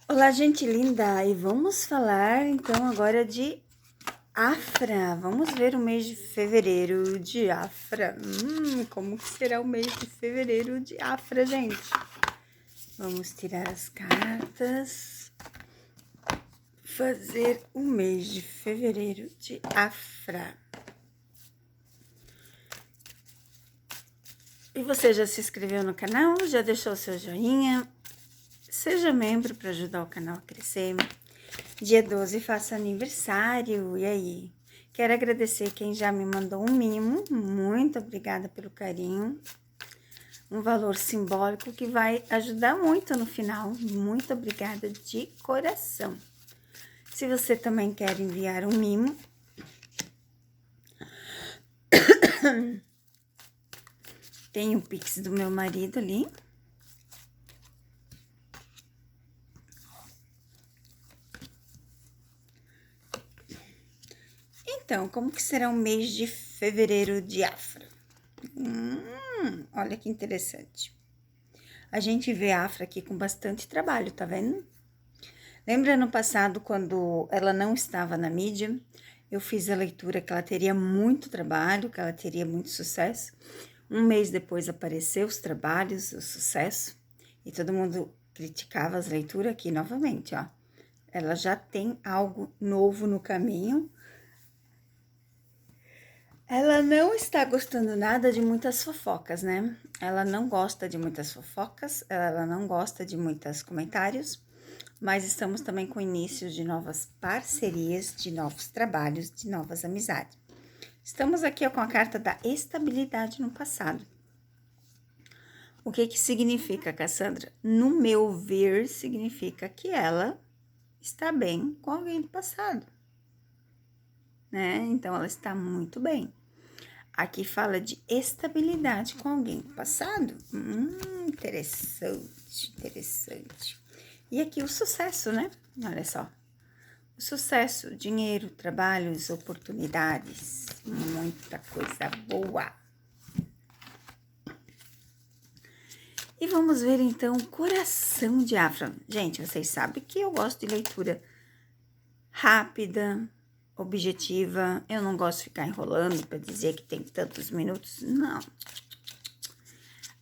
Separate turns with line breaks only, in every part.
Olá, gente linda! E vamos falar então agora de Afra. Vamos ver o mês de fevereiro de Afra. Como que será o mês de fevereiro de Afra, gente? Vamos tirar as cartas. Fazer o mês de fevereiro de Afra. E você já se inscreveu no canal? Já deixou seu joinha? Seja membro para ajudar o canal a crescer. Dia 12 faço aniversário, e aí? Quero agradecer quem já me mandou um mimo, muito obrigada pelo carinho. Um valor simbólico que vai ajudar muito no final, muito obrigada de coração. Se você também quer enviar um mimo, tem o Pix do meu marido ali. Então, como que será o mês de fevereiro de Afra? Olha que interessante. A gente vê a Afra aqui com bastante trabalho, tá vendo? Lembra no passado, quando ela não estava na mídia, eu fiz a leitura que ela teria muito trabalho, que ela teria muito sucesso. Um mês depois apareceu os trabalhos, o sucesso, e todo mundo criticava as leituras aqui novamente, ó. Ela já tem algo novo no caminho. Ela não está gostando nada de muitas fofocas, né? Ela não gosta de muitas fofocas, ela não gosta de muitos comentários, mas estamos também com inícios de novas parcerias, de novos trabalhos, de novas amizades. Estamos aqui ó, com a carta da estabilidade no passado. O que que significa, Cassandra? No meu ver, significa que ela está bem com alguém do passado, né? Então, ela está muito bem. Aqui fala de estabilidade com alguém do passado. Interessante, interessante. E aqui o sucesso, né? Olha só. O sucesso, dinheiro, trabalhos, oportunidades, muita coisa boa. E vamos ver então o coração de Afra. Gente, vocês sabem que eu gosto de leitura rápida, objetiva. Eu não gosto de ficar enrolando para dizer que tem tantos minutos. Não.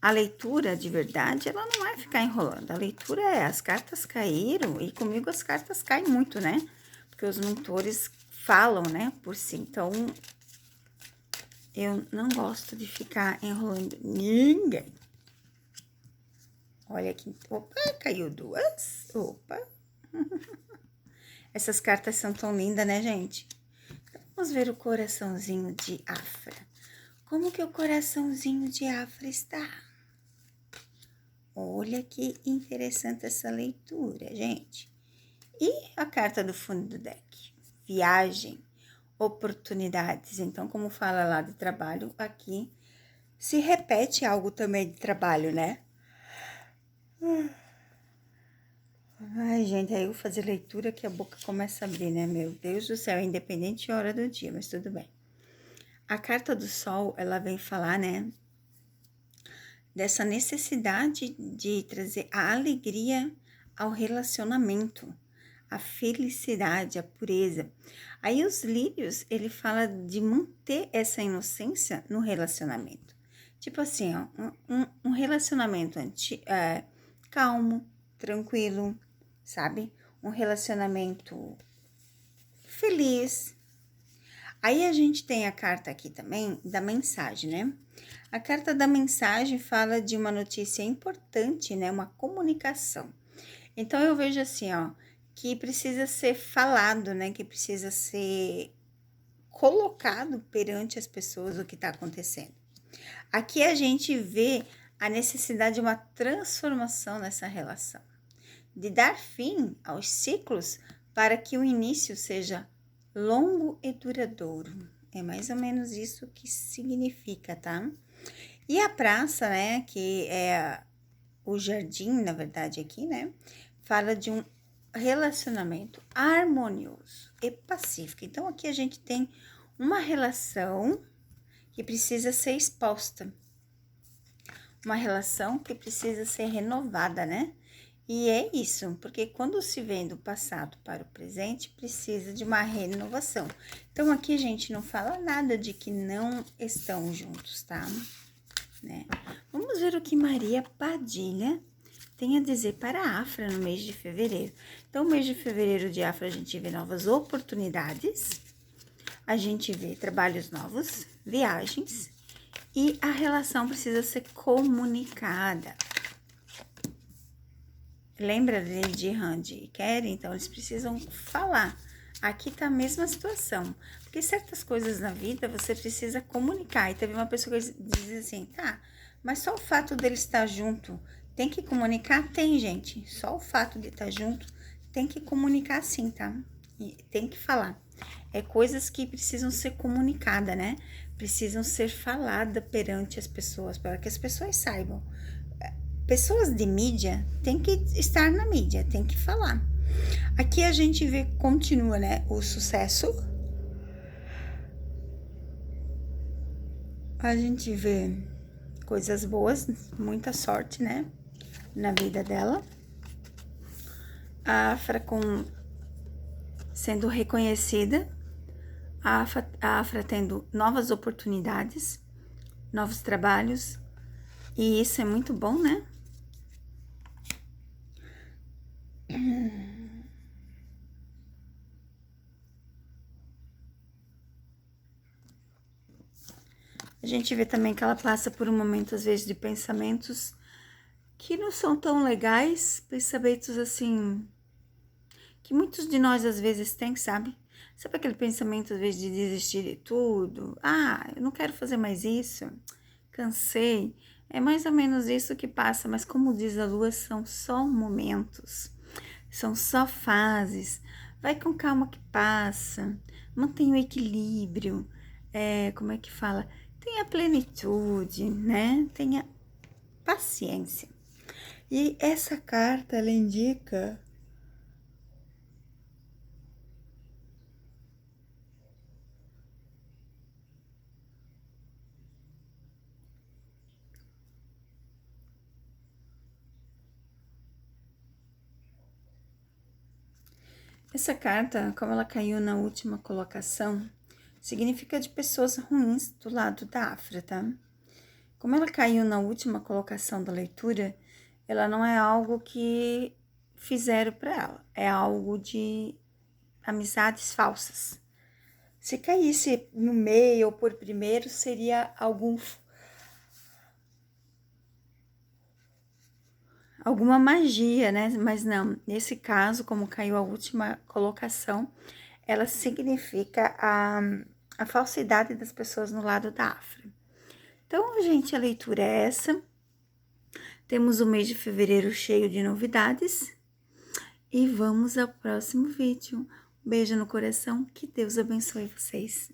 A leitura de verdade, ela não vai ficar enrolando. A leitura é, as cartas caíram e comigo as cartas caem muito, né? Porque os mentores falam, né, por si. Então, eu não gosto de ficar enrolando ninguém. Olha aqui. Opa, caiu duas. Opa. Essas cartas são tão lindas, né, gente? Vamos ver o coraçãozinho de Afra. Como que o coraçãozinho de Afra está? Olha que interessante essa leitura, gente. E a carta do fundo do deck? Viagem, oportunidades. Então, como fala lá de trabalho, aqui se repete algo também de trabalho, né? Ai, gente, aí eu vou fazer leitura que a boca começa a abrir, né? Meu Deus do céu, é independente da hora do dia, mas tudo bem. A carta do sol, ela vem falar, né? Dessa necessidade de trazer a alegria ao relacionamento, a felicidade, a pureza. Aí os lírios, ele fala de manter essa inocência no relacionamento. Tipo assim, ó, um relacionamento calmo, tranquilo, sabe? Um relacionamento feliz. Aí a gente tem a carta aqui também da mensagem, né? A carta da mensagem fala de uma notícia importante, né? Uma comunicação. Então, eu vejo assim, ó, que precisa ser falado, né? Que precisa ser colocado perante as pessoas o que está acontecendo. Aqui a gente vê a necessidade de uma transformação nessa relação, de dar fim aos ciclos para que o início seja longo e duradouro. É mais ou menos isso que significa, tá? E a praça, né, que é o jardim, na verdade, aqui, né, fala de um relacionamento harmonioso e pacífico. Então, aqui a gente tem uma relação que precisa ser exposta, uma relação que precisa ser renovada, né? E é isso, porque quando se vem do passado para o presente, precisa de uma renovação. Então, aqui a gente não fala nada de que não estão juntos, tá? Né? Vamos ver o que Maria Padilha tem a dizer para a Afra no mês de fevereiro. Então, no mês de fevereiro de Afra, a gente vê novas oportunidades, a gente vê trabalhos novos, viagens, e a relação precisa ser comunicada. Lembra de Randy e Karen? Então, eles precisam falar. Aqui tá a mesma situação. Porque certas coisas na vida você precisa comunicar. E teve uma pessoa que diz assim, tá, mas só o fato dele estar junto tem que comunicar? Tem, gente. Só o fato de estar junto tem que comunicar sim, tá? E tem que falar. É coisas que precisam ser comunicadas, né? Precisam ser faladas perante as pessoas, para que as pessoas saibam. Pessoas de mídia têm que estar na mídia, tem que falar. Aqui a gente vê, continua, né, o sucesso. A gente vê coisas boas, muita sorte, né, na vida dela. A Afra sendo reconhecida, a Afra tendo novas oportunidades, novos trabalhos, e isso é muito bom, né? A gente vê também que ela passa por um momento, às vezes, de pensamentos que não são tão legais, pensamentos assim, que muitos de nós às vezes têm, sabe? Sabe aquele pensamento, às vezes, de desistir de tudo? Ah, eu não quero fazer mais isso, cansei. É mais ou menos isso que passa, mas como diz a Lua, são só momentos, são só fases. Vai com calma que passa, mantenha o equilíbrio, como é que fala? Tenha plenitude, né? Tenha paciência. E essa carta, ela indica essa carta, como ela caiu na última colocação, significa de pessoas ruins do lado da Afra, tá? Como ela caiu na última colocação da leitura, ela não é algo que fizeram para ela, é algo de amizades falsas. Se caísse no meio ou por primeiro, seria alguma magia, né? Mas não, nesse caso, como caiu a última colocação, ela significa a falsidade das pessoas no lado da Afra. Então, gente, a leitura é essa. Temos o mês de fevereiro cheio de novidades. E vamos ao próximo vídeo. Um beijo no coração, que Deus abençoe vocês.